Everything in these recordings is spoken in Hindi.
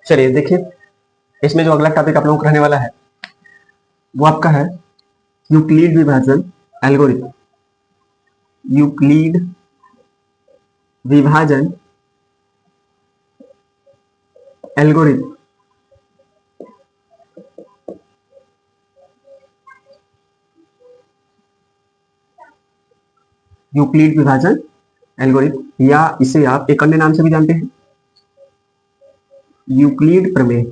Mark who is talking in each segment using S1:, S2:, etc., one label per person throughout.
S1: चलिए देखिए, इसमें जो अगला टॉपिक आप लोगों को रहने वाला है वो आपका है यूक्लिड विभाजन एल्गोरिथम। यूक्लिड विभाजन एल्गोरिथम। यूक्लिड विभाजन एल्गोरिथम, या इसे आप एक अन्य नाम से भी जानते हैं, यूक्लिड प्रमेय।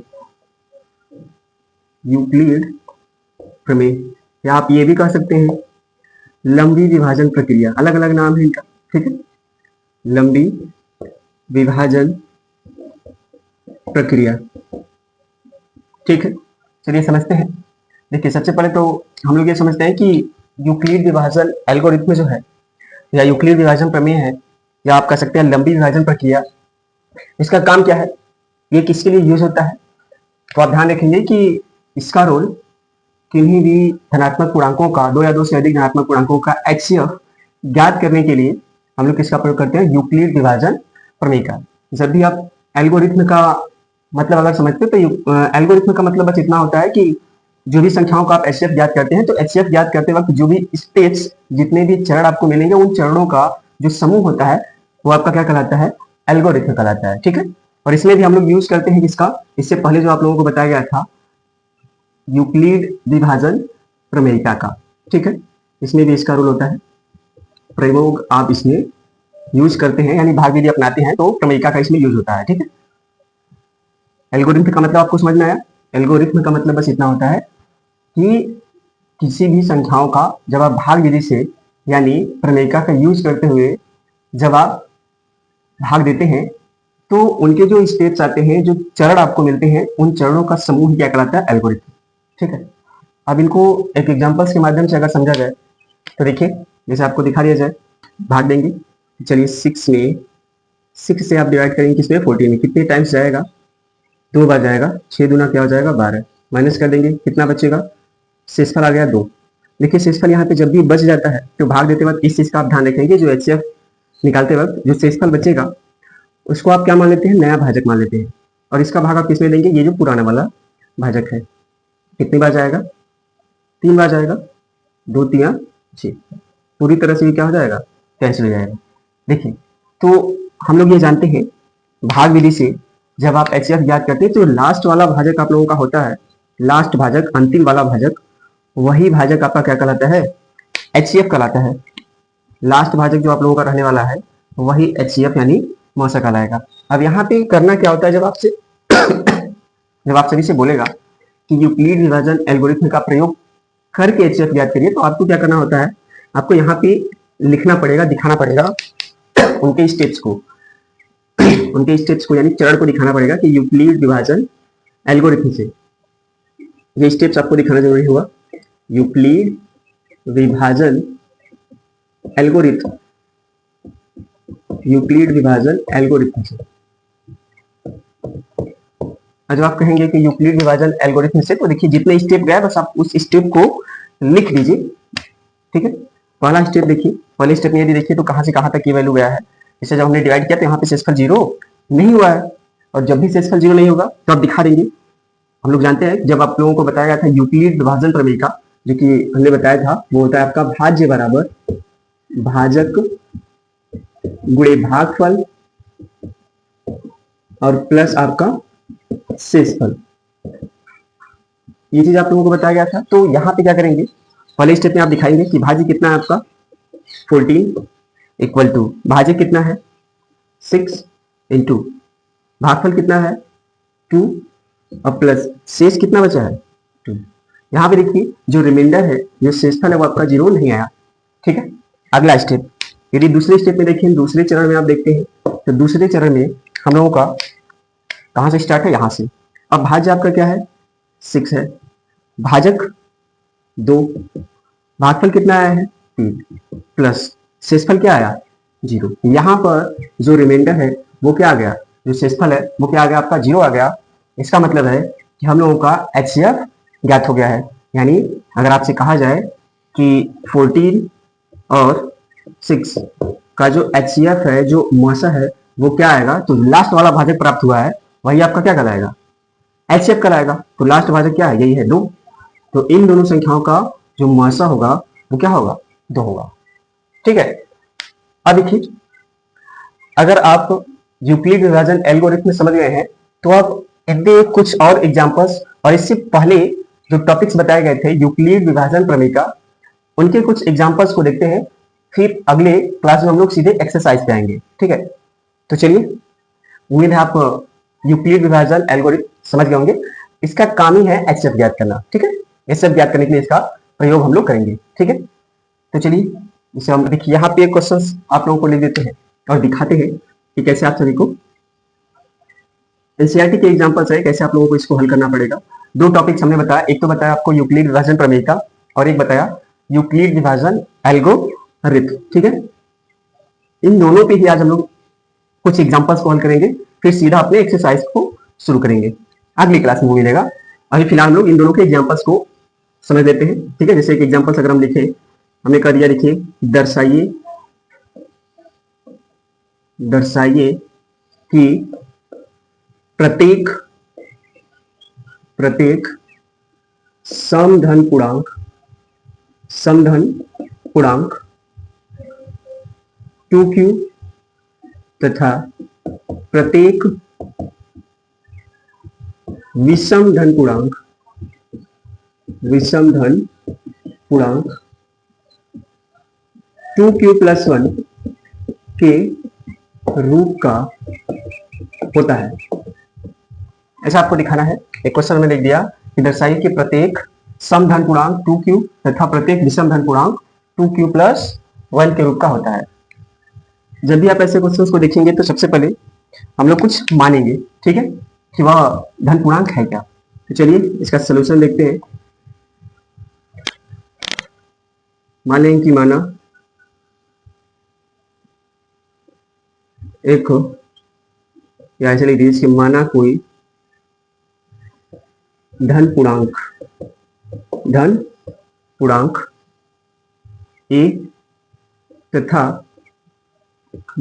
S1: यूक्लिड प्रमेय, या आप ये भी कह सकते हैं लंबी विभाजन प्रक्रिया। अलग अलग नाम है इनका, ठीक है। लंबी विभाजन प्रक्रिया, ठीक है। चलिए समझते हैं। देखिए, सबसे पहले तो हम लोग ये समझते हैं कि यूक्लिड विभाजन एल्गोरिथम जो है, या यूक्लिड विभाजन प्रमेय है, या आप कह सकते हैं लंबी विभाजन प्रक्रिया, इसका काम क्या है, ये किसके लिए यूज होता है। तो आप ध्यान रखेंगे कि इसका रोल किन्हीं भी धनात्मक पूर्णांकों का, दो या दो से अधिक धनात्मक पूर्णांकों का एचसीएफ ज्ञात करने के लिए हम लोग किसका प्रयोग करते हैं, यूक्लिड विभाजन प्रमेय का। जब भी आप एल्गोरिथम का मतलब अगर समझते हैं तो एल्गोरिथम का मतलब बस इतना होता है कि जो भी संख्याओं का आप एचसीएफ ज्ञात करते हैं, तो एचसीएफ ज्ञात करते वक्त जो भी स्टेप्स, जितने भी चरण आपको मिलेंगे, उन चरणों का जो समूह होता है वो आपका क्या कहलाता है, एल्गोरिथम कहलाता है, ठीक है। और इसमें भी हम लोग यूज करते हैं किसका, इससे पहले जो आप लोगों को बताया गया था, यूक्लिड विभाजन प्रमेयिका का, ठीक है। इसमें भी इसका रोल होता है, प्रयोग आप इसमें यूज करते हैं, यानी भाग विधि अपनाते हैं तो प्रमेयिका का इसमें यूज होता है, ठीक है। एल्गोरिथम का मतलब आपको समझ में आया। एल्गोरिथम का मतलब बस इतना होता है कि किसी भी संख्याओं का जब आप भाग विधि से, यानी प्रमेयिका का यूज करते हुए जब आप भाग देते हैं, तो उनके जो स्टेप्स आते हैं, जो चरण आपको मिलते हैं, उन चरणों का समूह क्या कहलाता है, एल्गोरिथम, ठीक है। अब इनको एक एग्जांपल्स के माध्यम से अगर समझा जाए तो देखिए, जैसे आपको दिखा दिया जाए, भाग देंगे। चलिए 6 से आप डिवाइड करेंगे किसमें, 14 में। कितने टाइम्स जाएगा, 2 बार जाएगा। 6 दूना क्या हो जाएगा, 12। माइनस कर देंगे, कितना बचेगा, शेषफल आ गया 2। देखिए शेषफल यहाँ पे जब भी बच जाता है तो भाग देते वक्त इस चीज का आप ध्यान रखेंगे, जो एचसीएफ निकालते वक्त जो शेषफल बचेगा उसको आप क्या मान लेते हैं, नया भाजक मान लेते हैं। और इसका भाग आप किसमें देंगे, ये जो पुराना वाला भाजक है। कितनी बार जाएगा, 3 बार जाएगा। 2 3 6, पूरी तरह से ये क्या हो जाएगा, कैंसिल हो जाएगा। देखिए, तो हम लोग ये जानते हैं भाग विधि से जब आप एचसीएफ ज्ञात करते हैं तो लास्ट वाला भाजक आप लोगों का होता है, लास्ट भाजक, अंतिम वाला भाजक, वही भाजक आपका क्या कहलाता है, एचसीएफ कहलाता है। लास्ट भाजक जो आप लोगों का रहने वाला है वही एचसीएफ यानी मौसा कहलाएगा। अब यहाँ पे करना क्या होता है, जब आपसे जब आप सभी से बोलेगा कि यूक्लिड विभाजन एल्गोरिथम का प्रयोग करके एचसीएफ ज्ञात करिए, तो आपको क्या करना होता है, आपको यहाँ पे लिखना पड़ेगा, दिखाना पड़ेगा उनके स्टेप्स को, यानी चरण को दिखाना पड़ेगा कि यूक्लिड विभाजन एल्गोरिथम से ये स्टेप्स आपको दिखाना जरूरी होगा। यूक्लिड विभाजन एल्गोरिथम, यूक्लिड विभाजन एल्गोरिथम से। जब आप कहेंगे कि यूक्लिड विभाजन एल्गोरिथम से, तो देखिए जितने स्टेप गया बस आप उस स्टेप को लिख दीजिए, ठीक है। पहला स्टेप देखिए, पहले स्टेप में यदि देखिए तो कहां से कहां तक की वैल्यू गया है। इसे जब हमने डिवाइड किया तो यहाँ पे शेषफल 0 नहीं हुआ है, और जब भी शेषफल 0 नहीं होगा तो आप दिखा देंगे। हम लोग जानते हैं, जब आप लोगों को बताया गया था यूक्लिड विभाजन प्रमेय का, जो कि हमने बताया था, वो होता है आपका भाज्य बराबर भाजक गुणे भागफल और प्लस आपका शेषफल। ये चीज आप लोगों को बताया गया था। तो यहाँ पे क्या करेंगे, पहले स्टेप में आप दिखाएंगे कि भाज्य कितना है आपका 14 इक्वल टू भाज्य कितना है 6 इंटू भागफल कितना है 2 और प्लस शेष कितना बचा है 2। यहाँ पे देखिए जो रिमाइंडर है, जो शेषफल है, वो आपका 0 नहीं आया, ठीक है। अगला स्टेप, यदि दूसरे स्टेप में देखिए, दूसरे चरण में आप देखते हैं, तो दूसरे चरण में हम लोगों का कहां से स्टार्ट है, यहां से। अब भाज्य आपका क्या है 6 है, भाजक 2, भागफल कितना आया है 3, प्लस शेषफल क्या आया 0। यहाँ पर जो रिमाइंडर है वो क्या आ गया, जो शेषफल है वो क्या आ गया, आपका 0 आ गया। इसका मतलब है कि हम लोगों का एचसीएफ ज्ञात हो गया है। यानी अगर आपसे कहा जाए कि 14 और 6 का जो HCF है, जो मॉसा है, वो क्या आएगा, तो लास्ट वाला भाजक प्राप्त हुआ है वही आपका क्या कहलाएगा, HCF कहलाएगा। तो लास्ट भाजक क्या है, यही है 2। तो इन दोनों संख्याओं का जो मॉसा होगा वो क्या होगा, 2 होगा। ठीक है। अब देखिए, अगर आप यूक्लिड विभाजन एल्गोरिथम समझ गए हैं तो आप इनके कुछ और एग्जांपल्स और इससे पहले जो टॉपिक्स बताए गए थे यूक्लिड विभाजन प्रमेय का, उनके कुछ एग्जांपल्स को देखते हैं, फिर अगले क्लास में हम लोग सीधे एक्सरसाइज पे आएंगे। ठीक है। तो चलिए, उम्मीद है आप यूक्लिड विभाजन एल्गोरिथम समझ गए होंगे। इसका काम ही है HCF ज्ञात करना। ठीक है। HCF ज्ञात करने के लिए इसका प्रयोग हम लोग करेंगे। ठीक है। तो चलिए, इसे हम देखिए, यहाँ पे क्वेश्चंस आप लोगों को लिख देते हैं और दिखाते हैं कि कैसे आप सभी को एनसीईआरटी के एग्जांपल्स है, कैसे आप लोगों को इसको हल करना पड़ेगा। 2 टॉपिक्स हमने बताया, एक तो बताया आपको यूक्लिड विभाजन प्रमेय का और एक बताया यूक्लिड विभाजन एल्गोरिथम। ठीक है। इन दोनों पे ही आज हम लोग कुछ एग्जांपल्स को हल करेंगे, फिर सीधा अपने एक्सरसाइज को शुरू करेंगे। अगली क्लास में वो मिलेगा। अभी फिलहाल हम लोग इन दोनों के एग्जांपल्स को समझ लेते हैं। ठीक है। जैसे एक एग्जांपल्स अगर हम लिखे, हमने कर दिया, लिखिए, दर्शाइए कि प्रत्येक समधन पूर्णांक 2q तथा प्रत्येक विषम धन पूर्णांक 2q+1 के रूप का होता है। ऐसा आपको दिखाना है। एक क्वेश्चन में लिख दिया कि दर्शाइए कि प्रत्येक समधन पूर्णांक 2q तथा प्रत्येक विषम धन पूर्णांक 2q+1 के रूप का होता है। जब भी आप ऐसे क्वेश्चंस को देखेंगे तो सबसे पहले हम लोग कुछ मानेंगे, ठीक है, कि वह धन पूर्णांक है क्या। तो चलिए इसका सलूशन देखते हैं। मान लेंगे कि माना एक हो, या ऐसे लिख दीजिए कि माना कोई धन पूर्णांक a तथा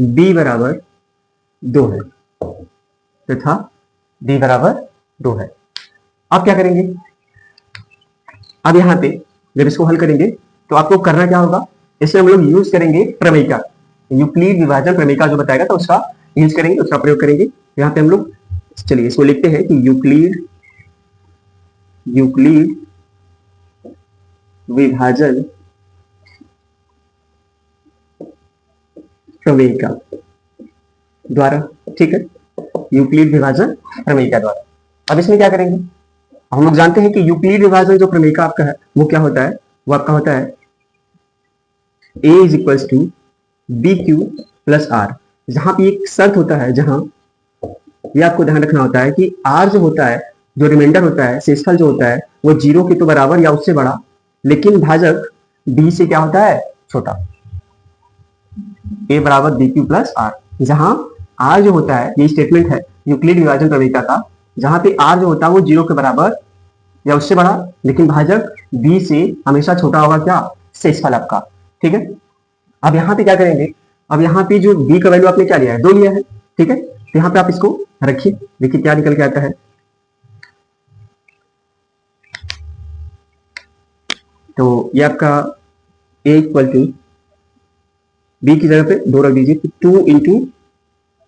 S1: b बराबर 2 है, अब क्या करेंगे, अब यहां पे जब इसको हल करेंगे तो आपको करना क्या होगा, इसमें हम लोग यूज करेंगे प्रमेय का, यूक्लिड विभाजन प्रमेय का जो बताएगा तो उसका यूज करेंगे, उसका प्रयोग करेंगे। यहाँ पे हम लोग, चलिए इसको लिखते हैं कि यूक्लिड विभाजन प्रमेय का द्वारा, ठीक है, यूक्लिड विभाजन प्रमेय का द्वारा। अब इसमें क्या करेंगे, हम लोग जानते हैं कि यूक्लिड विभाजन जो प्रमेय का आपका है वो क्या होता है, वो आपका होता है a = bq+r। जहां पे एक शर्त होता है, जहां ये आपको ध्यान रखना होता है कि r जो होता है, जो रिमाइंडर होता है, शेषफल जो होता है, वो 0 के तो बराबर या उससे बड़ा, लेकिन भाजक b से क्या होता है, छोटा। a = bq+r, जहां r जो होता है, ये स्टेटमेंट है यूक्लिड विभाजन प्रमेय का, जहां पे r जो होता है वो 0 के बराबर या उससे बड़ा, लेकिन भाजक b से हमेशा छोटा होगा, क्या, शेषफल आपका। ठीक है। अब यहाँ पे क्या करेंगे, अब यहाँ पे जो b का वैल्यू आपने क्या लिया है, 2 लिया है, ठीक है। तो यहाँ पे आप इसको रखिए, देखिए क्या निकल के आता है। तो ये आपका a = b की जगह पे 2 रख दीजिए, 2 ×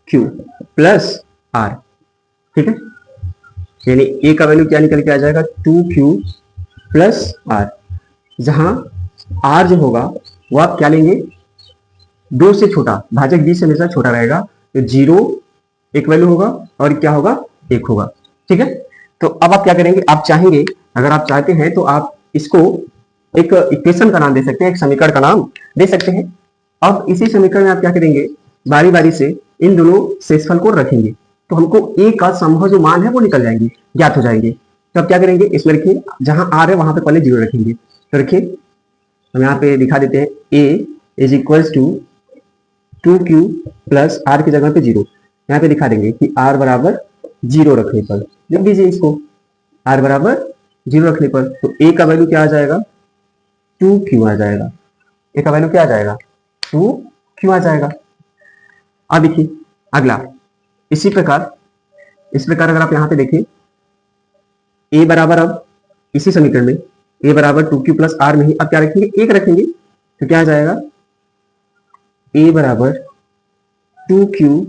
S1: q + r, ठीक है। यानी a का वैल्यू क्या निकल के आ जाएगा, 2q + r, जहां r जो होगा वो आप क्या लेंगे, 2 से छोटा, भाजक b से हमेशा छोटा रहेगा, तो 0 एक वैल्यू होगा और क्या होगा, 1 होगा, ठीक है। तो अब आप क्या करेंगे, आप चाहेंगे, अगर आप चाहते हैं तो आप इसको एक इक्वेशन का नाम दे सकते हैं, एक समीकरण का नाम दे सकते हैं। अब इसी समीकरण में आप क्या करेंगे, बारी बारी से इन दोनों शेषफल को रखेंगे, तो हमको a का संभव जो मान है वो निकल जाएंगे, ज्ञात हो जाएंगे। तो अब क्या करेंगे, इसमें रखिए, जहां r है वहां पे पहले 0 रखेंगे। तो रखिए, हम यहाँ पे दिखा देते हैं, a = 2q + r की जगह पे 0, यहाँ पे दिखा देंगे कि r = 0 रखने पर, लिख दीजिए इसको, r = 0 रखने पर, तो a का वैल्यू क्या आ जाएगा, 2q आ जाएगा। a का वैल्यू क्या आ जाएगा, 2q क्यू आ जाएगा। अब देखिए अगला, इसी प्रकार इस प्रकार अगर आप यहाँ पे देखें ए बराबर, अब इसी समीकरण में ए बराबर 2q प्लस आर नहीं, अब क्या रखेंगे, एक रखेंगे, तो क्या आ जाएगा, ए बराबर 2q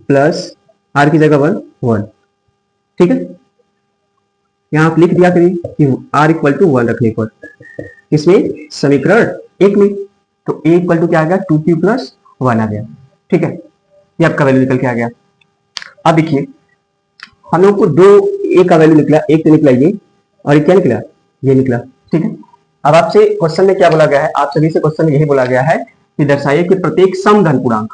S1: प्लस आर की जगह 1, ठीक है। यहां आप लिख दिया करिए कि आर इक्वल टू 1 रखने पर, इसमें समीकरण एक में, तो ए इक्वल टू क्या आ गया, 2q प्लस 1 आ गया, ठीक है। ये आपका वैल्यू निकल के आ गया। अब देखिए हम लोग को दो ए का वैल्यू निकला, एक तो निकला ये और एक क्या निकला, ये निकला, ठीक है। अब आपसे क्वेश्चन में क्या बोला गया है, आप सभी से क्वेश्चन में यही बोला गया है कि दर्शाइए कि प्रत्येक समधन पूर्णांक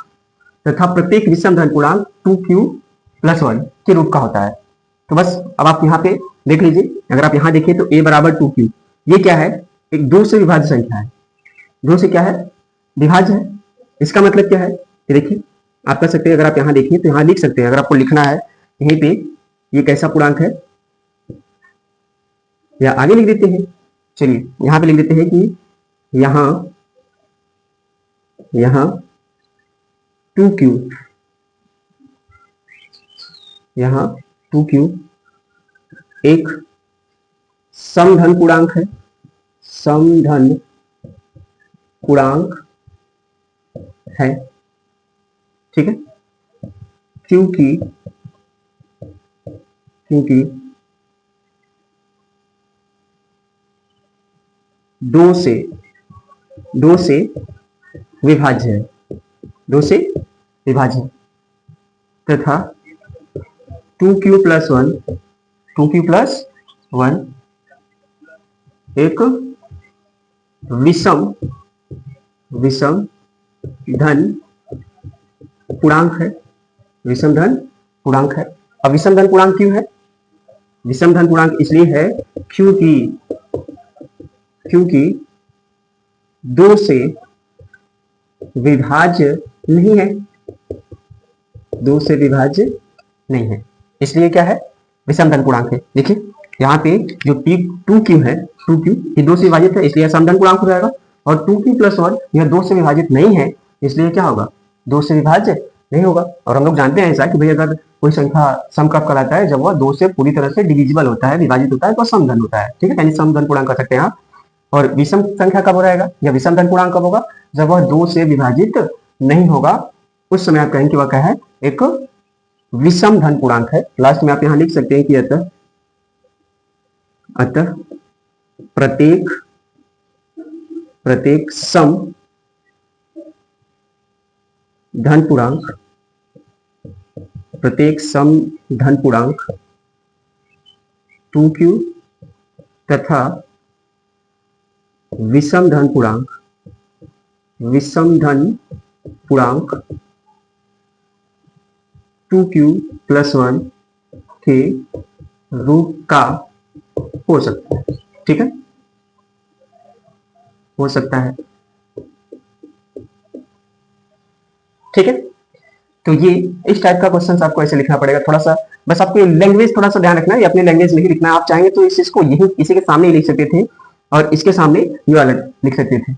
S1: तथा प्रत्येक विषम धन पूर्णांक 2q प्लस 1 के रूप का होता है। तो बस अब आप यहाँ पे देख लीजिए, अगर आप यहाँ देखिए तो a बराबर 2q, ये क्या है, एक 2 से विभाज्य संख्या है, 2 से क्या है, विभाज्य है। इसका मतलब क्या है, ये देखिए आप कर सकते हैं, अगर आप यहाँ देखिए तो यहाँ लिख सकते हैं, अगर आपको लिखना है यहीं पे ये कैसा पूर्णांक है, या आगे लिख देते हैं, चलिए यहाँ पे लिख देते हैं कि यहाँ 2q, यहाँ 2q एक समधन पूर्णांक है, समधन पूर्णांक है, ठीक है, क्योंकि 2 से विभाज्य है, 2 से विभाज्य तथा 2q प्लस 1 एक विषम धन पूर्णांक है, विषम धन पूर्णांक है। अब विषम धन पूर्णांक क्यों है, विषम धन पूर्णांक इसलिए है क्योंकि 2 से विभाज्य नहीं है, 2 से विभाज्य नहीं है, इसलिए क्या है, विषम धन पूर्णांक है। देखिए यहाँ पे जो 2q है, 2q ये 2 से विभाजित है, इसलिए समधन पूर्णांक हो जाएगा, और 2q प्लस 1 यह 2 से विभाजित नहीं है, इसलिए क्या होगा, 2 से विभाज्य नहीं होगा। और हम लोग जानते हैं ऐसा कि भाई अगर कोई संख्या सम कब कहलाता है, जब वह 2 से पूरी तरह से डिविजिबल होता है, विभाजित होता है, तो समधन होता है, ठीक है, यानी समधन पूर्णांक कर सकते हैं आप। और विषम संख्या कब हो जाएगा, या विषम धन पूर्णांक कब होगा, जब वह 2 से विभाजित नहीं होगा, उस समय आप कहेंगे वह क्या है, एक विषम धन पूर्णांक है। लास्ट में आप यहां लिख सकते हैं कि अतः प्रत्येक सम धन पूर्णांक 2q तथा विषम धन पूर्णांक 2q प्लस 1 के रूप का हो सकता है, ठीक है, हो सकता है, ठीक है। तो ये इस टाइप का क्वेश्चन आपको ऐसे लिखना पड़ेगा, थोड़ा सा बस आपको लैंग्वेज थोड़ा सा ध्यान रखना है, अपनी लैंग्वेज नहीं लिखना है। आप चाहेंगे तो इस चीज को यही इसी के सामने ही लिख सकते थे, और इसके सामने ये वाला लिख सकते थे, ये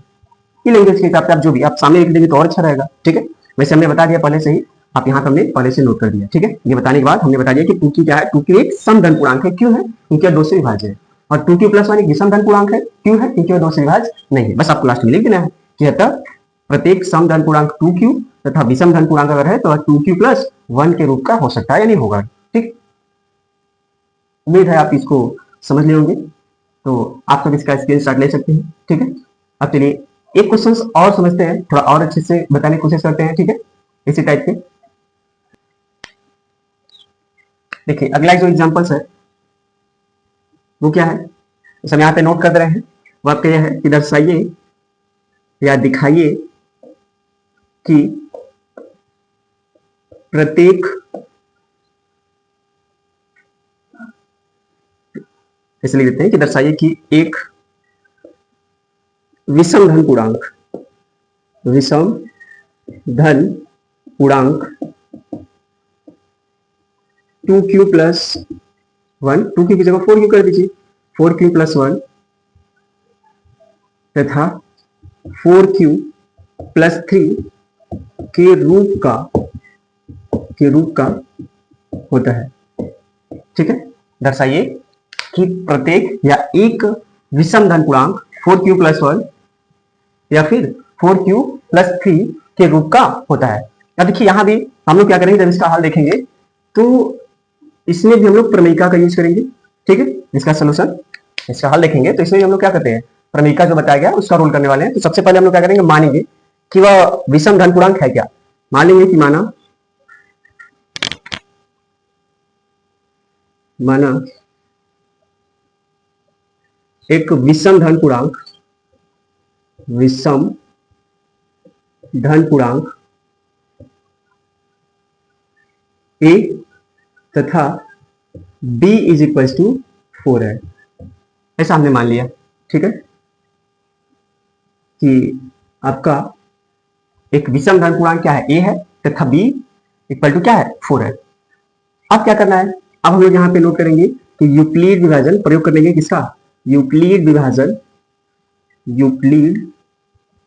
S1: लैंग्वेज के हिसाब से आप जो भी आप सामने लिख देंगे तो और अच्छा रहेगा, ठीक है। वैसे हमने बता दिया पहले से ही, आप यहाँ पे हमने पहले से नोट कर दिया, ठीक है। ये बताने के बाद हमने बता दिया कि 2q क्या है, 2q एक समधन पूर्णांक है, क्यों है, क्योंकि 2 से विभाज्य है, और 2q प्लस 1 एक विषम धन पूर्णांक है, क्यों है, क्योंकि 2 से विभाज्य नहीं है। बस आपको लास्ट में लिख देना है कि अतः प्रत्येक समधन पूर्णांक 2q तथा विषम धन पूर्णांक अगर है तो 2q प्लस 1 के रूप का हो सकता है या नहीं होगा, ठीक। उम्मीद है आप इसको समझ ले होंगे, तो आप सब इसका स्क्रीनशॉट ले सकते हैं, ठीक है। अब चलिए एक क्वेश्चन और समझते हैं, थोड़ा और अच्छे से बताने की कोशिश करते हैं, ठीक है, इसी टाइप के। देखिए अगला जो एग्जांपल्स है वो क्या है, हम यहाँ पे नोट कर रहे हैं, वो आपका यह है कि दर्शाइए या दिखाइए कि प्रत्येक, इसलिए लिखते हैं कि दर्शाइए कि एक विषम धन पूर्णांक 2q प्लस 1, 2q की जगह 4q कर दीजिए, 4q प्लस 1 तथा 4q प्लस 3 के रूप का होता है। ठीक है, दर्शाइए कि प्रत्येक या एक विषम धन पूर्णांक 4q प्लस 1 या फिर 4q प्लस 3 के रूप का होता है। अब देखिए यहां भी हम लोग क्या करेंगे, जब इसका हल देखेंगे तो इसमें भी हम लोग प्रमेयिका का यूज करेंगे। ठीक है, इसका सोल्यूशन, इसका हल देखेंगे तो इसमें भी हम लोग क्या करते हैं, प्रमेयिका जो बताया गया उसका रोल करने वाले हैं। तो सबसे पहले हम लोग क्या करेंगे, मानेंगे कि वह विषम धन पूर्णांक है क्या। मान लेंगे कि माना एक विषम धन पूर्णांक a तथा b इज इक्वल टू 4 है, ऐसा हमने मान लिया। ठीक है, कि आपका एक विषम धन पूर्णांक क्या है, a है तथा b इक्वल टू क्या है, 4 है। अब क्या करना है, अब हम लोग यहाँ पे नोट करेंगे कि यूक्लिड विभाजन प्रयोग करेंगे, किसका, यूक्लिड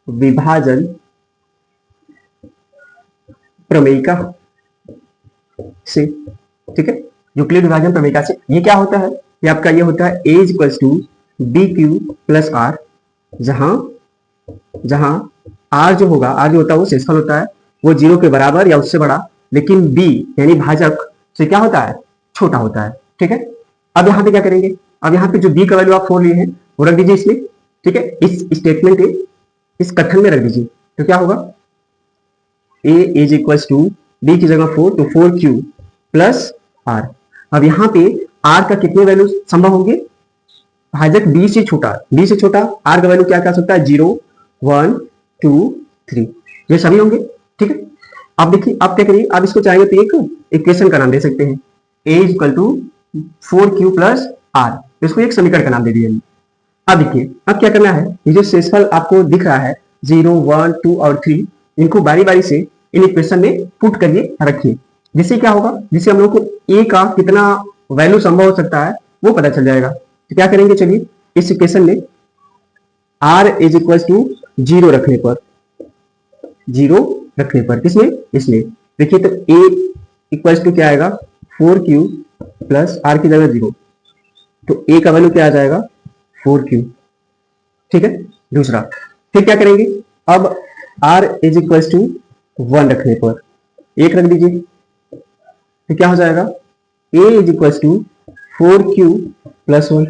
S1: विभाजन प्रमेयिका से। ठीक है, यूक्लिड विभाजन प्रमेयिका से ये क्या होता है, ये आपका ये होता है a is equal to B Q plus R, जहां r जो होता है वो शेषफल होता है, वो 0 के बराबर या उससे बड़ा, लेकिन b यानी भाजक से क्या होता है, छोटा होता है। ठीक है, अब यहाँ पे क्या करेंगे, अब यहाँ पे जो b का वैल्यू आप 4 लिए हैं वो रख दीजिए इसमें। ठीक है, इस स्टेटमेंट के इस कथन में रख दीजिए, तो क्या होगा, a is equal to b की जगह 4, तो 4q प्लस r। अब यहाँ पे r का कितने वैल्यू संभव होंगे, भाजक b से छोटा r का वैल्यू क्या क्या सकता है, 0 1 2 3, ये सभी होंगे। ठीक है, अब देखिए आप क्या करिए, आप इसको चाहेंगे तो एक इक्वेशन का नाम दे सकते हैं, a is equal to 4q plus r, इसको एक समीकरण का नाम दे दिए। अब देखिए अब क्या करना है, ये जो शेषफल आपको दिख रहा है 0 1 2 और 3, इनको बारी बारी से इन इक्वेशन में पुट करिए, रखिए, जिससे क्या होगा, जिससे हम लोग को a का कितना वैल्यू संभव हो सकता है वो पता चल जाएगा। तो क्या करेंगे, चलिए इस इक्वेशन में r इज इक्वल टू 0 रखने पर किसमें, इसमें देखिए, तो a इक्वल टू क्या आएगा, 4q प्लस r की जगह 0, तो a का वैल्यू क्या आ जाएगा, 4q। ठीक है, दूसरा फिर क्या करेंगे, अब r इज इक्वल टू 1 रखने पर 1 रख दीजिए, तो क्या हो जाएगा, a is equal to 4q plus 1।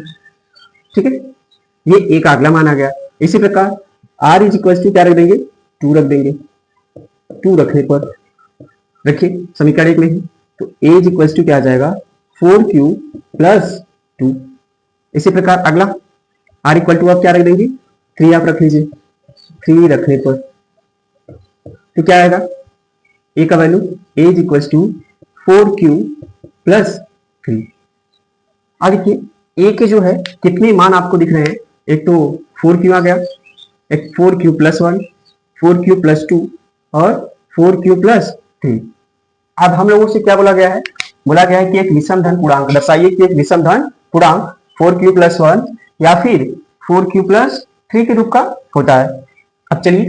S1: ठीक है, ये एक अगला मान आ गया। इसी प्रकार r इज इक्वल टू क्या रख देंगे, 2 रख देंगे, 2 रखने पर रखिए समीकरण 1 में ही, तो a इज इक्वल टू क्या आ जाएगा, 4q प्लस 2। इसी प्रकार अगला r इक्वल टू आप क्या रख देंगे, 3 आप रख लीजिए, 3 रखने पर तो क्या आएगा, a का value a is equal to 4q plus 3। अब देखिए a के जो है कितने मान आपको दिख रहे हैं, एक तो 4q आ गया, एक 4q प्लस 1, 4q प्लस 2 और 4q प्लस 3। अब हम लोगों से क्या बोला गया है, कि एक विषम धन पूर्णांक दर्शाइए कि एक विषम धन पूर्णांक 4q प्लस 1 या फिर 4q प्लस 3 के रूप का होता है। अब चलिए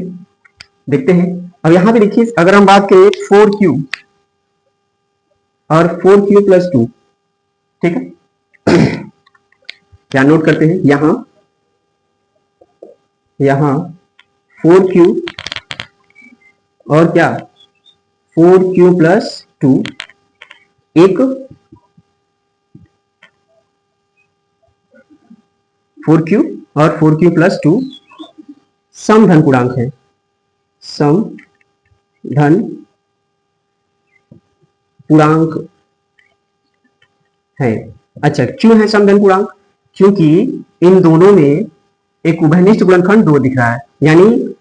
S1: देखते हैं। अब यहां पे देखिए, अगर हम बात करें 4q और 4q प्लस 2, ठीक है, क्या नोट करते हैं, यहां 4q और क्या 4q प्लस 2 एक 4q और 4q प्लस 2 समधन पूर्णांक है, समधन पूर्णांक है। अच्छा, क्यों है समधन पूर्णांक, क्योंकि इन दोनों में एक उभयनिष्ठ गुणनखंड 2 दिख रहा है, यानी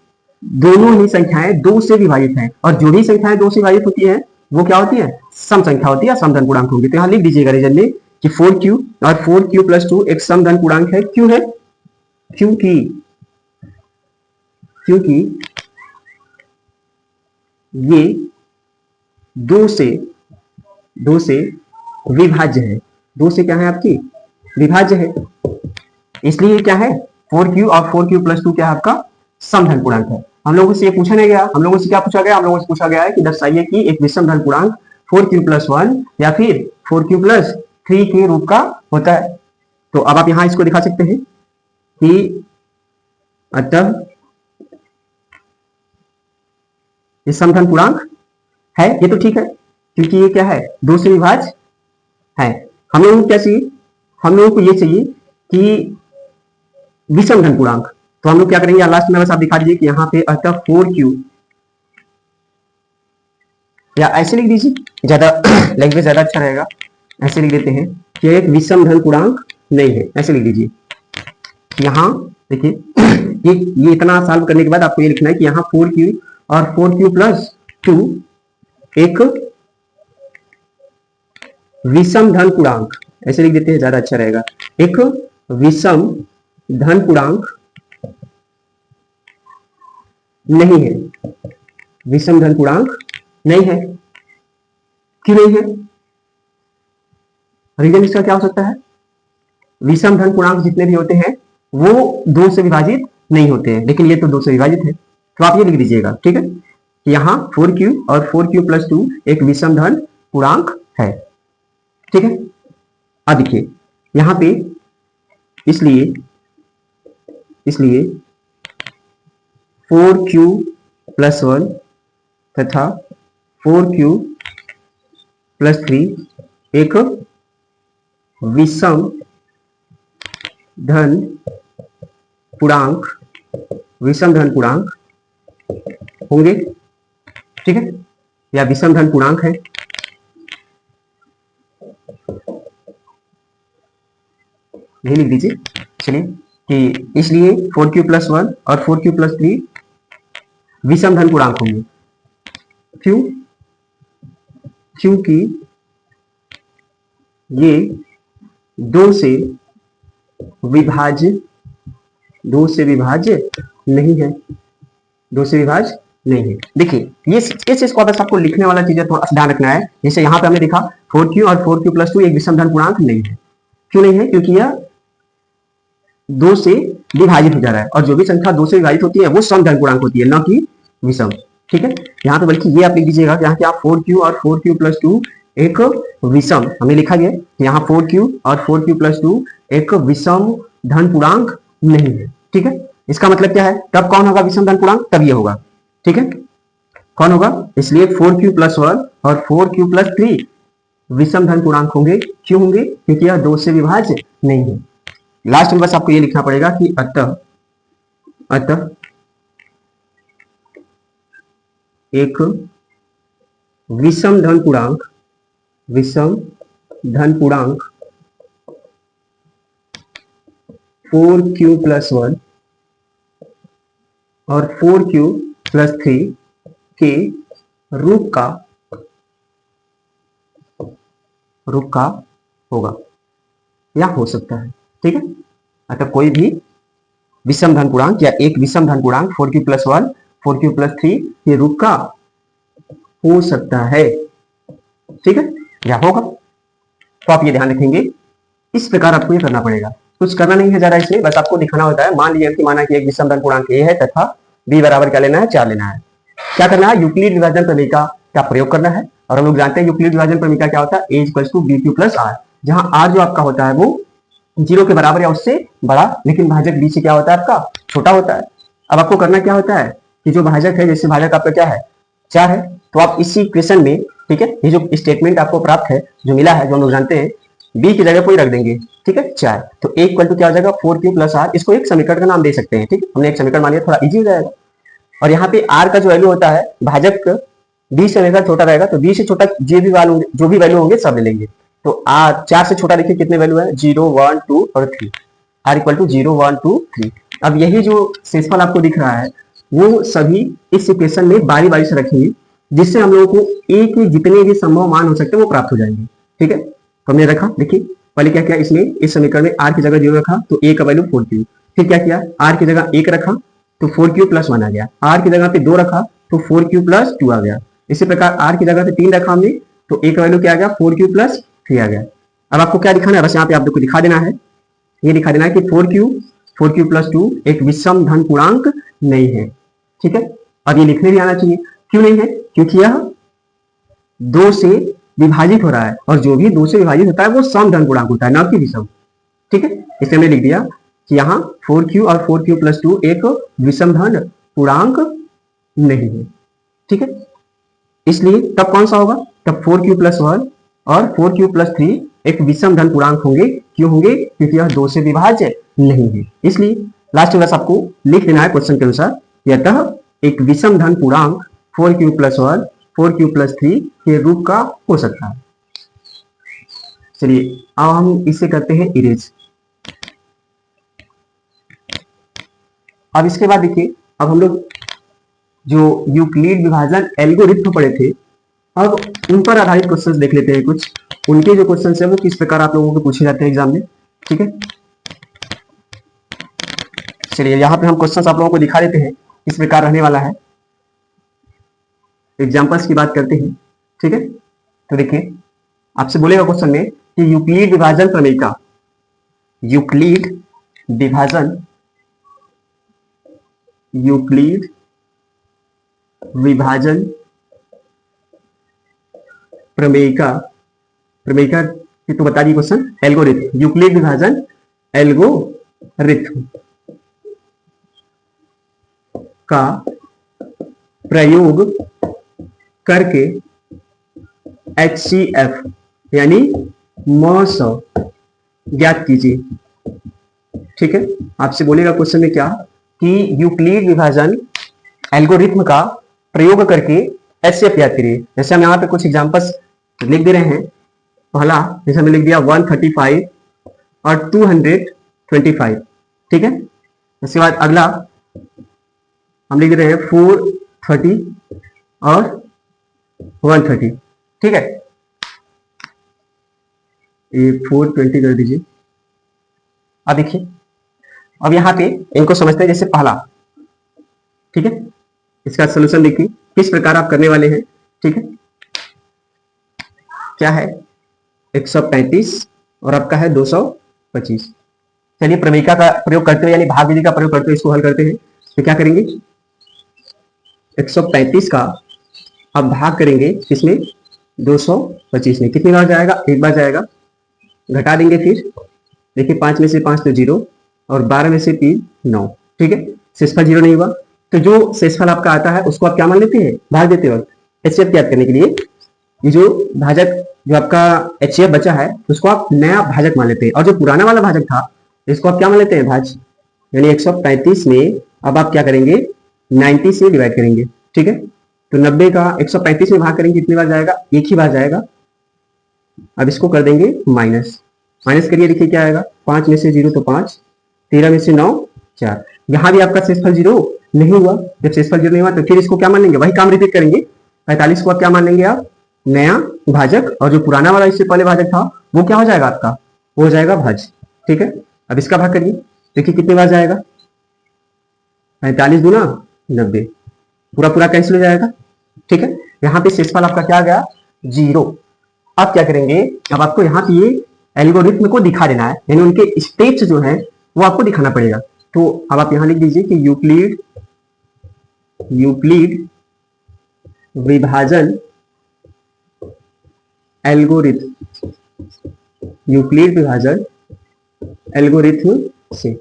S1: दोनों ही संख्याएं 2 से विभाजित हैं, और जो भी संख्याएं 2 से विभाजित होती हैं वो क्या होती है, सम संख्या होती है, समधन पूर्णांक होगी। तो यहां लिख दीजिएगा रीजन में कि 4q और 4q प्लस 2 एक समधन पूर्णांक है। क्यों है, क्योंकि ये 2 से विभाज्य है, 2 से क्या है आपकी विभाज्य है, इसलिए क्या है 4q और 4q प्लस 2 क्या है आपका समधन पूर्णांक है। हम लोगों से ये पूछा नहीं गया, हम लोगों से क्या पूछा गया, हम लोगों से पूछा गया है कि दर्शाइए कि एक विषम धन पूर्णांक 4q+1 या फिर 4q+3 के रूप का होता है। तो अब आप यहां इसको दिखा सकते हैं कि अतः विषम धन पूर्णांक है, ये तो ठीक है क्योंकि ये क्या है, 2 से विभाज्य है। हम लोगों को क्या चाहिए, हम लोगों को ये चाहिए कि विषम धन पूर्णांक। तो हम लोग क्या करेंगे, लास्ट में बस आप दिखा दीजिए कि यहाँ पे अतः 4q, या ऐसे लिख दीजिए, ज्यादा लैंग्वेज ज्यादा अच्छा रहेगा, ऐसे लिख देते हैं कि एक विषम धन पूर्णांक नहीं है, ऐसे लिख दीजिए। यहाँ देखिए ये इतना सॉल्व करने के बाद आपको ये लिखना है कि यहाँ 4q और 4q+2 एक विषम धन पूर्णांक, ऐसे लिख देते हैं, ज्यादा अच्छा रहेगा, एक विषम धन पूर्णांक नहीं है, विषम धन पूर्णांक नहीं है। क्यों नहीं है, रीजन इसका क्या हो सकता है, विषम धन पूर्णांक जितने भी होते हैं वो 2 से विभाजित नहीं होते हैं, लेकिन ये तो 2 से विभाजित है। तो आप ये लिख दीजिएगा, ठीक है, यहाँ 4q और 4q+2 एक विषम धन पूर्णांक है, ठीक है। अब देखिए यहाँ पे इसलिए 4q+1 तथा 4q+3 एक विषम धन पूर्णांक होंगे, ठीक है, या विषम धन पूर्णांक है। यही लिख दीजिए, चलिए, कि इसलिए 4q+1 और 4q+3 विषम धन पूर्णांक होंगे। क्यों, क्योंकि ये 2 से विभाज्य नहीं है, 2 से विभाज्य नहीं है। देखिए ये इसको बस आपको लिखने वाला चीज थोड़ा ध्यान रखना है। जैसे यहाँ पे हमने लिखा 4q और 4q+2 एक विषम धन पूर्णांक नहीं है। क्यों नहीं है, क्योंकि यह 2 से विभाजित हो जा रहा है, और जो भी संख्या 2 से विभाजित होती है वो सम धन पूर्णांक होती है, न कि विषम, ठीक है। यहाँ पे बल्कि ये आप लिख दीजिएगा यहाँ क्या 4q और 4q+2 एक विषम, हमें लिखा गया यहाँ 4q और 4q+2 एक विषम धन पूर्णांक नहीं है, ठीक है। इसका मतलब क्या है, तब कौन होगा विषम धन पूर्णांक, तब ये होगा, ठीक है। कौन होगा, इसलिए 4q+1 और 4q+3 विषम धन पूर्णांक होंगे। क्यों होंगे, क्योंकि यह 2 से विभाज्य नहीं है। लास्ट में बस आपको ये लिखना पड़ेगा कि अतः एक विषम धन पूर्णांक 4q+1 और 4q+3 के रूप का होगा या हो सकता है, ठीक है। अतः कोई भी विषम धन पूर्णांक या एक विषम धन पूर्णांक 4q+1 4q+3 के रूप का हो सकता है, ठीक है, या होगा। तो आप ये ध्यान रखेंगे, इस प्रकार आपको ये करना पड़ेगा, कुछ करना नहीं है ज्यादा, इसलिए बस आपको दिखाना होता है। मान लीजिए कि माना कि एक विषम धन पूर्णांक a है तथा b बराबर क्या लेना है, 4 लेना है। क्या करना है, यूक्लिड विभाजन प्रमेय का प्रयोग करना है, और हम लोग जानते हैं यूक्लिड विभाजन प्रमेय क्या होता है, a = bq+r, जहां r जो आपका होता है वो 0 के बराबर या उससे बड़ा, लेकिन भाजक b से क्या होता है आपका छोटा होता है। अब आपको करना क्या होता है कि जो भाजक है, जैसे भाजक आपका क्या है 4 है, तो आप इसी इक्वेशन में, ठीक है, ये जो स्टेटमेंट आपको प्राप्त है, जो मिला है, जो हम लोग जानते हैं, b की जगह कोई रख देंगे, ठीक है, 4, तो a = क्या हो जाएगा 4q+r। इसको एक समीकरण का नाम दे सकते हैं, ठीक है, हमने एक समीकरण मान लिया, थोड़ा इजी हो जाएगा। और यहाँ पे r का जो वैल्यू होता है, भाजक b से हमेशा छोटा रहेगा, तो b से छोटा जो भी वैल्यू होंगे सब ले लेंगे। तो 4 से छोटा देखिए कितने वैल्यू है, 0 1 2 और 3, r = 0 1 2 3। अब यही जो शेषफल आपको दिख रहा है वो सभी इस इक्वेशन में बारी बारी से रखेंगे, जिससे हम लोगों को a के जितने भी संभव मान हो सकते हैं वो प्राप्त हो जाएंगे, ठीक है। तो हमने रखा, देखिए पहले क्या किया, इसमें इस समीकरण में r की जगह 0 रखा तो a का वैल्यू 4q, फिर क्या किया, r की जगह 1 रखा तो 4q+1 आ गया, r की जगह पे 2 रखा तो 4q+2 आ गया। इसी प्रकार r की जगह पे 3 रखा हमने तो a का वैल्यू क्या आ गया, 4q+3 आ गया। अब आपको क्या दिखाना है, बस यहाँ पे आपको दिखा देना है, ये दिखा देना है कि 4q+2 एक विषम धन पूर्णांक नहीं है, ठीक है। अब ये लिखने भी आना चाहिए। क्यों नहीं है? क्योंकि यह 2 से विभाजित हो रहा है, और जो भी 2 से विभाजित होता है वो समधन पूर्णांक होता है, ना कि विषम। ठीक है, इसलिए हमने लिख दिया कि यहाँ 4q और 4q + 2 एक विषमधन पूर्णांक नहीं है। ठीक है, इसलिए तब कौन सा होगा? तब 4q + 1 और 4q + 3 एक विषमधन पूर्णांक होंगे। क्यों होंगे? क्योंकि यह 2 से विभाज्य नहीं है। इसलिए लास्ट में बस आपको लिख देना है क्वेश्चन के अनुसार, यतः एक विषमधन पूर्णांक 4q + 1 4q + 3 के रूप का हो सकता है। चलिए अब हम इसे करते हैं इरेज। अब इसके बाद देखिए, अब हम लोग जो यूक्लिड विभाजन एल्गोरिथ्म पढ़े थे, अब उन पर आधारित क्वेश्चंस देख लेते हैं। कुछ उनके जो क्वेश्चंस है वो किस प्रकार आप लोगों को पूछे जाते हैं एग्जाम में। ठीक है, चलिए यहाँ पे हम क्वेश्चंस आप लोगों को दिखा देते हैं, इस प्रकार रहने वाला है। एग्जाम्पल्स की बात करते हैं। ठीक है, तो देखिए आपसे बोलेगा क्वेश्चन में कि यूक्लिड विभाजन प्रमेय का, यूक्लिड विभाजन प्रमेय का तो बता दी क्वेश्चन, एल्गोरिथम, यूक्लिड विभाजन एल्गोरिथम का प्रयोग करके HCF यानी मॉस ज्ञात कीजिए। ठीक है, आपसे बोलेगा क्वेश्चन में क्या कि यूक्लिड विभाजन एल्गोरिथम का प्रयोग करके HCF ज्ञात करिए। जैसे हम यहाँ पे कुछ एग्जांपल्स लिख दे रहे हैं। पहला जैसे हमने लिख दिया 135 और 225। ठीक है, उसके बाद अगला हम लिख रहे हैं 430 और 130। ठीक है, ये 420 कर दीजिए। अब देखिए, अब यहाँ पे इनको समझते हैं। जैसे पहला, ठीक है, इसका सोल्यूशन देखिए किस प्रकार आप करने वाले हैं। ठीक है, क्या है 135 और आपका है 225। चलिए प्रमेयिका का प्रयोग करते हुए यानी भाग विधि का प्रयोग करते हुए इसको हल करते हैं। तो क्या करेंगे, 135 का अब भाग करेंगे किसमें, 225 में। कितनी बार जाएगा, एक बार जाएगा। घटा देंगे फिर, देखिए 5 में से 5 तो 0 और 12 में से 3 9। ठीक है, शेषफल 0 नहीं हुआ, तो जो शेषफल आपका आता है उसको आप क्या मान लेते हैं, भाग देते वक्त। HCF ज्ञात करने के लिए ये जो भाजक, जो आपका HCF बचा है उसको आप नया भाजक मान लेते हैं, और जो पुराना वाला भाजक था इसको आप क्या मान लेते हैं, भाज। यानी 135 में अब आप क्या करेंगे, 90 से डिवाइड करेंगे। ठीक है, तो 90 का 135 में भाग करेंगे, कितनी बार जाएगा, एक ही बार जाएगा। अब इसको कर देंगे माइनस करिए, देखिए क्या आएगा, 5 में से 0 तो 5, 13 में से 9 4। यहाँ भी आपका शेषफल 0 नहीं हुआ। जब शेषफल 0 नहीं हुआ तो फिर इसको क्या मान लेंगे, वही काम रिपीट करेंगे। 45 को आप क्या मान लेंगे, आप नया भाजक, और जो पुराना वाला इससे पहले भाजक था वो क्या हो जाएगा आपका, वो हो जाएगा भाज। ठीक है, अब इसका भाग करिए, देखिए कितनी बार जाएगा, 45 गुना 90, पूरा कैंसिल हो जाएगा। ठीक है, यहाँ पे शेषफल आपका क्या आ गया, 0। अब क्या करेंगे, अब आपको यहाँ पे ये एल्गोरिथम को दिखा देना है, यानी उनके स्टेप्स जो है वो आपको दिखाना पड़ेगा। तो अब आप यहां लिख दीजिए कि यूक्लिड विभाजन एल्गोरिथम से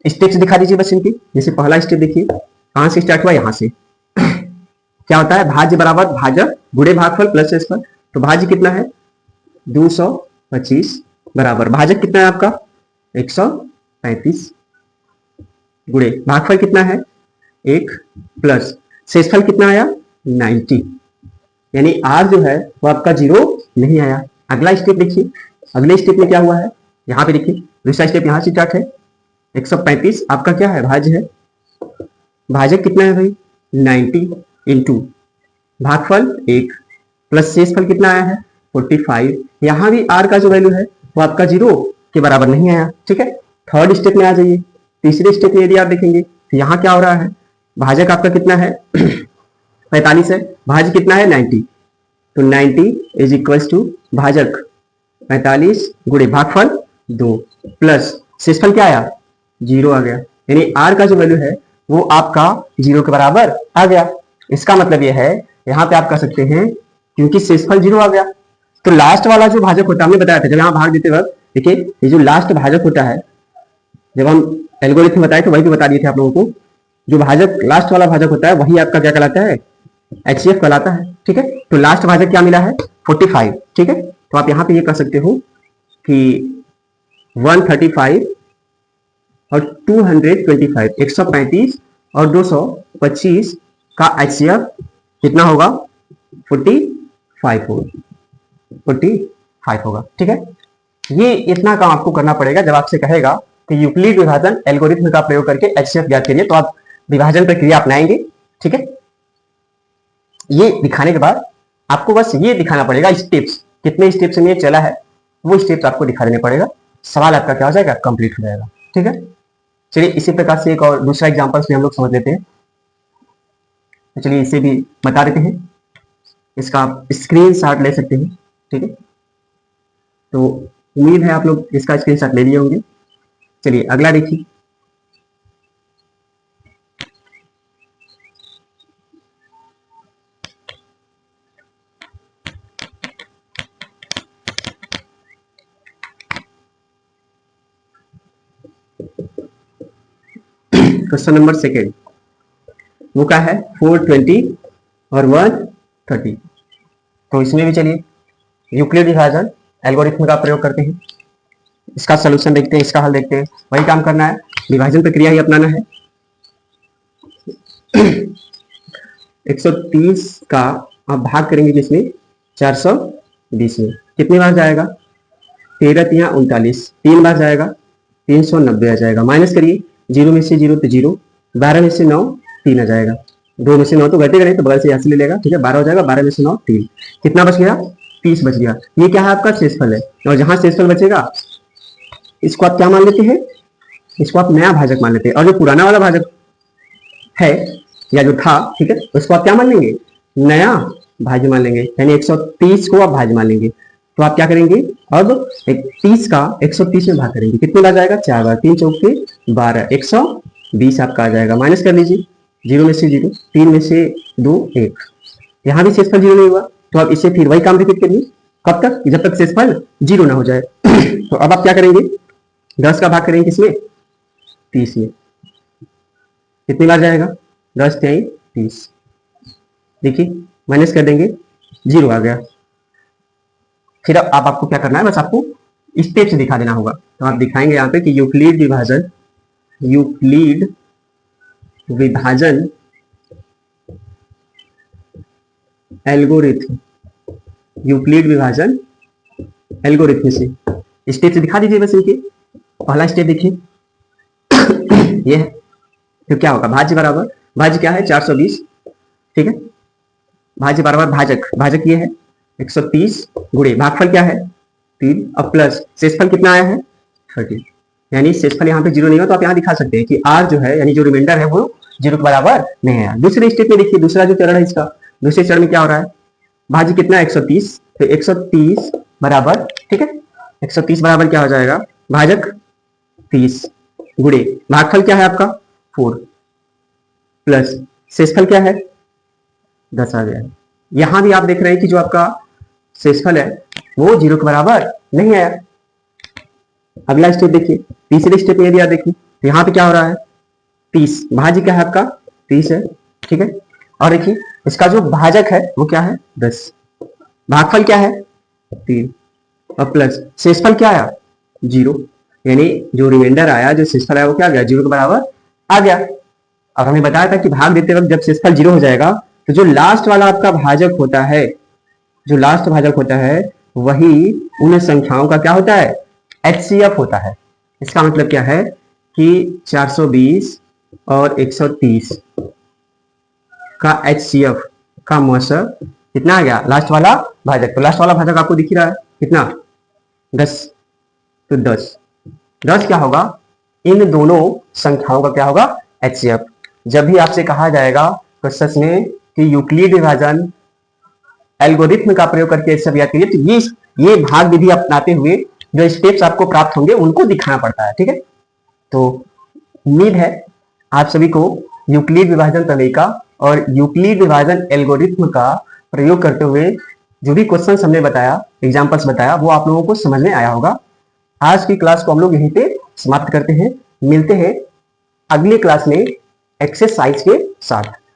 S1: स्टेप्स दिखा दीजिए बस इनकी। जैसे पहला स्टेप देखिए, कहां से स्टार्ट हुआ, यहां से। क्या होता है, भाज्य बराबर भाजक गुणे भागफल प्लस शेषफल। तो भाज्य कितना है, 225 बराबर भाजक कितना है आपका, 135 गुणे भागफल कितना है 1 प्लस शेषफल कितना आया 90, यानी r जो है वो आपका 0 नहीं आया। अगला स्टेप देखिए, अगले स्टेप में क्या हुआ है, यहाँ पे देखिए दूसरा स्टेप यहाँ से स्टार्ट है। 135 आपका क्या है, भाज्य है। भाजक कितना है भाई 90 इंटू भागफल 1 प्लस शेषफल कितना आया है 45। यहाँ भी r का जो वैल्यू है वो आपका 0 के बराबर नहीं आया। ठीक है, थर्ड स्टेप में आ जाइए। तीसरे स्टेप में यदि आप देखेंगे तो यहाँ क्या हो रहा है, भाजक आपका कितना है 45 है, भाज्य कितना है 90, तो 90 इज इक्वल्स टू भाजक 45 गुणे भागफल 2 प्लस शेषफल क्या आया 0 आ गया। यानी r का जो वैल्यू है वो आपका 0 के बराबर आ गया। इसका मतलब ये है, यहाँ पे आप कह सकते हैं क्योंकि शेषफल 0 आ गया, तो लास्ट वाला जो भाजक होता है, हमने बताया था जब यहाँ भाग देते वक्त, देखिए ये जो लास्ट भाजक होता है, जब हम एल्गोरिथम बताए तो वही भी बता दिए थे आप लोगों को, जो भाजक लास्ट वाला भाजक होता है वही आपका क्या कहलाता है, HCF कहलाता है। ठीक है, तो लास्ट भाजक क्या मिला है, 45। ठीक है, तो आप यहाँ पे ये कह सकते हो कि 135 और 225, 135 और 225 का HCF कितना होगा, 45 होगा, 45 होगा। ठीक है, ये इतना काम आपको करना पड़ेगा। जब आपसे कहेगा कि यूक्लिड विभाजन एल्गोरिथम का प्रयोग करके HCF ज्ञात करिए, तो आप विभाजन प्रक्रिया अपनाएंगे। ठीक है, ये दिखाने के बाद आपको बस ये दिखाना पड़ेगा स्टेप्स, कितने स्टेप्स में ये चला है वो स्टेप्स आपको दिखा देने पड़ेगा, सवाल आपका क्या हो जाएगा, कंप्लीट हो जाएगा। ठीक है, चलिए इसी प्रकार से एक और दूसरा एग्जांपल्स भी हम लोग समझ लेते हैं। तो चलिए इसे भी बता देते हैं, इसका आप स्क्रीन शॉट ले सकते हैं। ठीक है, तो उम्मीद है आप लोग इसका स्क्रीन शॉट ले लिए होंगे। चलिए अगला देखिए, क्वेश्चन नंबर सेकेंड, वो क्या है, 420 और 130। तो इसमें भी चलिए यूक्लिड विभाजन एल्गोरिथम का प्रयोग करते हैं, इसका सलूशन देखते हैं, इसका हल देखते हैं। वही काम करना है, विभाजन प्रक्रिया ही अपनाना है। 130 का आप भाग करेंगे जिसमें 420 में, कितनी बार जाएगा, 13 या 39, 3 बार जाएगा, 390 आ जाएगा। माइनस करिए, 0 में से 0 तो 0, 12 में से 9 3 आ जाएगा, 2 में से 9 तो घटेगा नहीं तो बगल से यहाँ से ले लेगा। ठीक है, 12 हो जाएगा, 12 में से 9 3, कितना बच गया, 30 बच गया। ये क्या है, आपका शेषफल है, और जहां शेषफल बचेगा इसको आप क्या मान लेते हैं, इसको आप नया भाजक मान लेते हैं, और जो पुराना वाला भाजक है या जो था, ठीक है, उसको आप क्या मान लेंगे, नया भाज्य मान लेंगे, यानी 130 को आप भाज्य मान लेंगे। तो आप क्या करेंगे, अब 30 का 130 में भाग करेंगे, कितने बार जाएगा, 4 बार, 3 चौके 12, 120 आपका आ जाएगा। माइनस कर लीजिए, 0 में से 0, 3 में से 2 1, यहाँ भी शेषफल 0 नहीं हुआ, तो आप इसे फिर वही काम रिपीट करिए, कब तक, जब तक शेषफल 0 ना हो जाए। तो अब आप क्या करेंगे, 10 का भाग करेंगे किसमें, 30 में, कितनी बार जाएगा, 10 तिहाई 30, देखिए माइनस कर देंगे, 0 आ गया। फिर अब आपको क्या करना है, बस आपको स्टेप्स दिखा देना होगा। तो आप दिखाएंगे यहाँ पे कि यूक्लिड विभाजन एल्गोरिथम, यूक्लिड विभाजन एल्गोरिथम से स्टेप्स दिखा दीजिए बस इनके। पहला स्टेप देखिए ये है, तो क्या होगा, भाज्य बराबर, भाज्य क्या है, 420। ठीक है, भाज्य बराबर भाजक ये है 130 गुणे भागफल क्या है 3, अब प्लस शेषफल कितना आया है 30, यानी शेषफल यहाँ पे 0 नहीं हो, तो आप यहाँ दिखा सकते हैं कि r जो है, यानी जो रिमाइंडर है वो 0 के बराबर नहीं है। दूसरे स्टेप में देखिए, दूसरा जो चरण है इसका, दूसरे चरण में क्या हो रहा है, भाज्य कितना है 130, तो 130 बराबर, ठीक है, 130 बराबर क्या हो जाएगा, भाजक 30 गुणे भागफल क्या है आपका 4, प्लस शेषफल क्या है 10 आ गया। यहां भी आप देख रहे हैं कि जो आपका शेषफल है वो 0 के बराबर नहीं आया। अगला स्टेप देखिए, तीसरे स्टेप में यदि आप देखिए तो यहाँ पे क्या हो रहा है, 30, भाज्य क्या है आपका 30 है, ठीक है, और देखिए इसका जो भाजक है वो क्या है 10, भागफल क्या है 3, और प्लस शेषफल क्या आया 0, यानी जो रिमाइंडर आया, जो शेषफल आया वो क्या आ गया 0 के बराबर आ गया। और हमें बताया था कि भाग देते वक्त जब शेषफल 0 हो जाएगा तो जो लास्ट वाला आपका भाजक होता है, जो लास्ट भाजक होता है वही उन संख्याओं का क्या होता है, HCF होता है। इसका मतलब क्या है कि 420 और 130 का HCF का मौसर कितना आ गया, लास्ट वाला भाजक। तो लास्ट वाला भाजक आपको दिख ही रहा है कितना 10, तो 10 क्या होगा, इन दोनों संख्याओं का क्या होगा HCF। जब भी आपसे कहा जाएगा क्वेश्चन में कि यूक्लिड विभाजन एल्गोरिथम का प्रयोग करके सब याद करिए, तो ये भाग विधि अपनाते हुए जो स्टेप्स आपको प्राप्त होंगे उनको दिखाना पड़ता है। ठीक है, तो उम्मीद है आप सभी को यूक्लिड विभाजन प्रमेय का और यूक्लिड विभाजन एल्गोरिथ्म का प्रयोग करते हुए जो भी क्वेश्चन हमने बताया, एग्जाम्पल्स बताया, वो आप लोगों को समझ में आया होगा। आज की क्लास को हम लोग यहीं पे समाप्त करते हैं। मिलते हैं अगली क्लास में एक्सरसाइज के साथ।